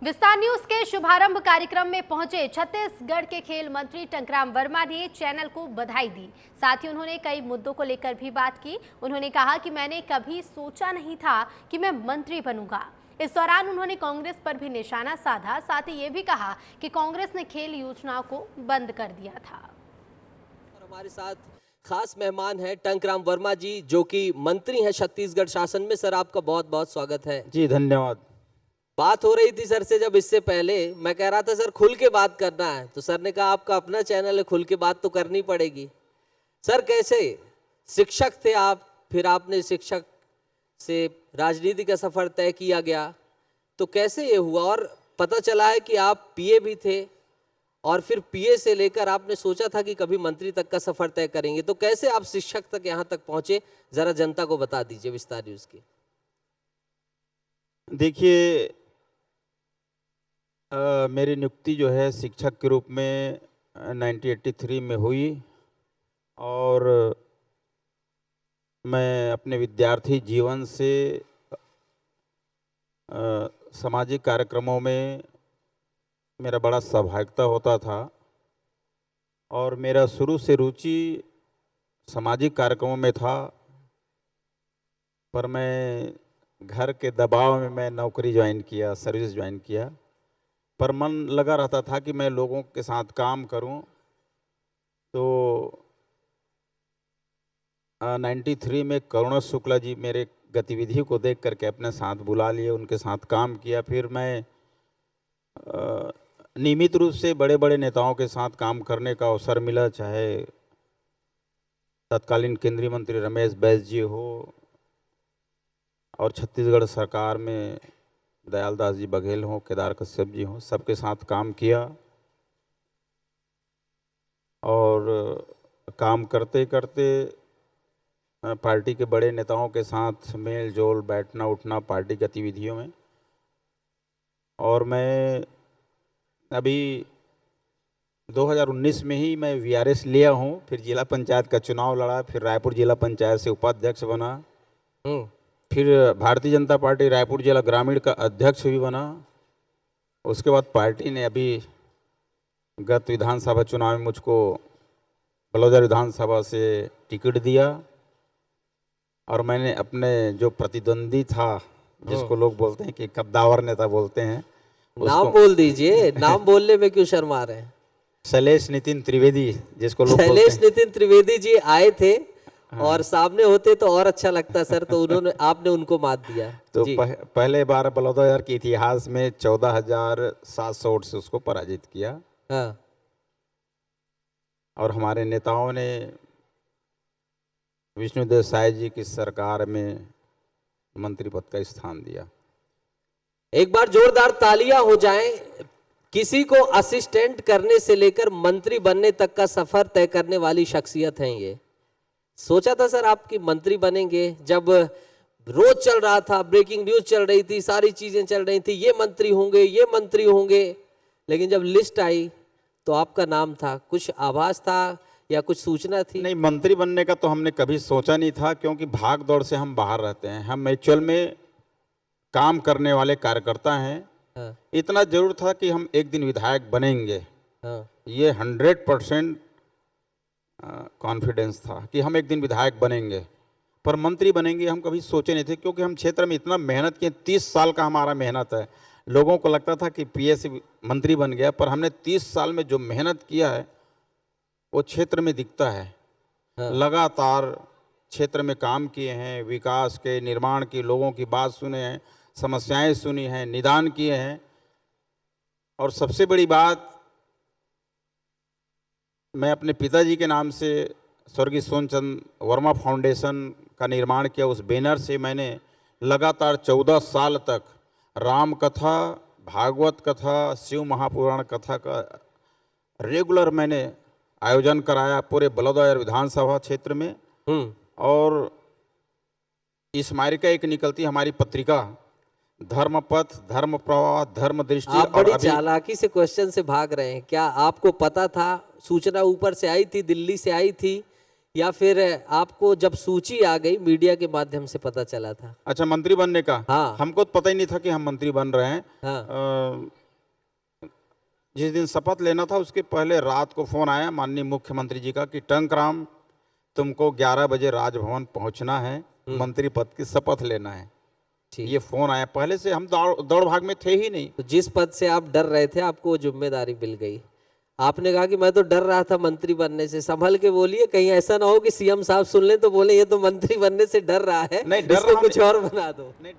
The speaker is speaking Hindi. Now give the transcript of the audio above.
विस्तार न्यूज के शुभारंभ कार्यक्रम में पहुंचे छत्तीसगढ़ के खेल मंत्री टंकराम वर्मा ने चैनल को बधाई दी। साथ ही उन्होंने कई मुद्दों को लेकर भी बात की। उन्होंने कहा कि मैंने कभी सोचा नहीं था कि मैं मंत्री बनूंगा। इस दौरान उन्होंने कांग्रेस पर भी निशाना साधा। साथ ही ये भी कहा कि कांग्रेस ने खेल योजनाओं को बंद कर दिया था। हमारे साथ खास मेहमान है टंकराम वर्मा जी, जो कि मंत्री हैं छत्तीसगढ़ शासन में। सर, आपका बहुत बहुत स्वागत है। जी धन्यवाद। बात हो रही थी सर से जब इससे पहले, मैं कह रहा था सर खुल के बात करना है, तो सर ने कहा आपका अपना चैनल है, खुल के बात तो करनी पड़ेगी। सर, कैसे शिक्षक थे आप, फिर आपने शिक्षक से राजनीति का सफर तय किया गया, तो कैसे ये हुआ? और पता चला है कि आप पीए भी थे और फिर पीए से लेकर आपने सोचा था कि कभी मंत्री तक का सफर तय करेंगे, तो कैसे आप शिक्षक तक यहाँ तक पहुंचे, जरा जनता को बता दीजिए विस्तार न्यूज की। देखिए, मेरी नियुक्ति जो है शिक्षक के रूप में 1983 में हुई और मैं अपने विद्यार्थी जीवन से सामाजिक कार्यक्रमों में मेरा बड़ा सहभागिता होता था और मेरा शुरू से रुचि सामाजिक कार्यक्रमों में था, पर मैं घर के दबाव में मैं नौकरी ज्वाइन किया, सर्विस ज्वाइन किया, पर मन लगा रहता था कि मैं लोगों के साथ काम करूं। तो 93 में करुणा शुक्ला जी मेरे गतिविधि को देख करके अपने साथ बुला लिए, उनके साथ काम किया। फिर मैं नियमित रूप से बड़े बड़े नेताओं के साथ काम करने का अवसर मिला, चाहे तत्कालीन केंद्रीय मंत्री रमेश बैस जी हो और छत्तीसगढ़ सरकार में दयाल दास जी बघेल हों, केदार कश्यप जी हों, सबके साथ काम किया। और काम करते करते पार्टी के बड़े नेताओं के साथ मेल जोल, बैठना उठना पार्टी गतिविधियों में। और मैं अभी 2019 में ही मैं वीआरएस लिया हूँ, फिर जिला पंचायत का चुनाव लड़ा, फिर रायपुर जिला पंचायत से उपाध्यक्ष बना, फिर भारतीय जनता पार्टी रायपुर जिला ग्रामीण का अध्यक्ष भी बना। उसके बाद पार्टी ने अभी गत विधानसभा चुनाव में मुझको बलौदा विधानसभा से टिकट दिया और मैंने अपने जो प्रतिद्वंदी था, जिसको लोग बोलते हैं कि कद्दावर नेता बोलते हैं, नाम बोल दीजिए, नाम बोलने में क्यों शर्मा रहे हैं? शैलेश नितिन त्रिवेदी, जिसको लोग शैलेश नितिन त्रिवेदी जी आए थे और सामने होते तो और अच्छा लगता सर, तो आपने उनको मात दिया। तो पहले बार बलौदाबाजार के इतिहास में 14,700 वोट से उसको पराजित किया। हाँ। और हमारे नेताओं ने विष्णुदेव साय जी की सरकार में मंत्री पद का स्थान दिया। एक बार जोरदार तालियां हो जाएं। किसी को असिस्टेंट करने से लेकर मंत्री बनने तक का सफर तय करने वाली शख्सियत हैं ये। सोचा था सर आपकी मंत्री बनेंगे? जब रोज चल रहा था, ब्रेकिंग न्यूज चल रही थी, सारी चीजें चल रही थी, ये मंत्री होंगे, ये मंत्री होंगे, लेकिन जब लिस्ट आई तो आपका नाम था। कुछ आभास था या कुछ सूचना थी? नहीं, मंत्री बनने का तो हमने कभी सोचा नहीं था, क्योंकि भाग दौड़ से हम बाहर रहते हैं। हम एक्चुअल में काम करने वाले कार्यकर्ता हैं। हाँ। इतना जरूर था कि हम एक दिन विधायक बनेंगे। हाँ। ये 100% कॉन्फिडेंस था कि हम एक दिन विधायक बनेंगे, पर मंत्री बनेंगे हम कभी सोचे नहीं थे, क्योंकि हम क्षेत्र में इतना मेहनत किए। 30 साल का हमारा मेहनत है। लोगों को लगता था कि पीए से मंत्री बन गया, पर हमने 30 साल में जो मेहनत किया है वो क्षेत्र में दिखता है। हाँ। लगातार क्षेत्र में काम किए हैं, विकास के, निर्माण की, लोगों की बात सुने हैं, समस्याएं सुनी हैं, निदान किए हैं। और सबसे बड़ी बात, मैं अपने पिताजी के नाम से स्वर्गीय सोनचंद वर्मा फाउंडेशन का निर्माण किया। उस बैनर से मैंने लगातार 14 साल तक राम कथा, भागवत कथा, शिव महापुराण कथा का रेगुलर मैंने आयोजन कराया पूरे बलौदाबाजार विधानसभा क्षेत्र में। और इस स्मारिका एक निकलती हमारी पत्रिका धर्मपथ, धर्म प्रवाह, धर्म दृष्टि। आप बड़ी चालाकी से क्वेश्चन से भाग रहे हैं। क्या आपको पता था, सूचना ऊपर से आई थी, दिल्ली से आई थी, या फिर आपको जब सूची आ गई मीडिया के माध्यम से पता चला था? अच्छा, मंत्री बनने का? हाँ। हमको तो पता ही नहीं था कि हम मंत्री बन रहे हैं। हाँ। जिस दिन शपथ लेना था उसके पहले रात को फोन आया माननीय मुख्यमंत्री जी का कि टंकराम, तुमको 11 बजे राजभवन पहुंचना है, मंत्री पद की शपथ लेना है। ठीक। ये फोन आया, पहले से हम दौड़ भाग में थे ही नहीं। तो जिस पद से आप डर रहे थे आपको वो जिम्मेदारी मिल गई। आपने कहा कि मैं तो डर रहा था मंत्री बनने से, संभल के बोलिए, कहीं ऐसा ना हो कि सीएम साहब सुन लें तो बोले ये तो मंत्री बनने से डर रहा है, नहीं, डर इसको रहा कुछ और बना दो। नहीं,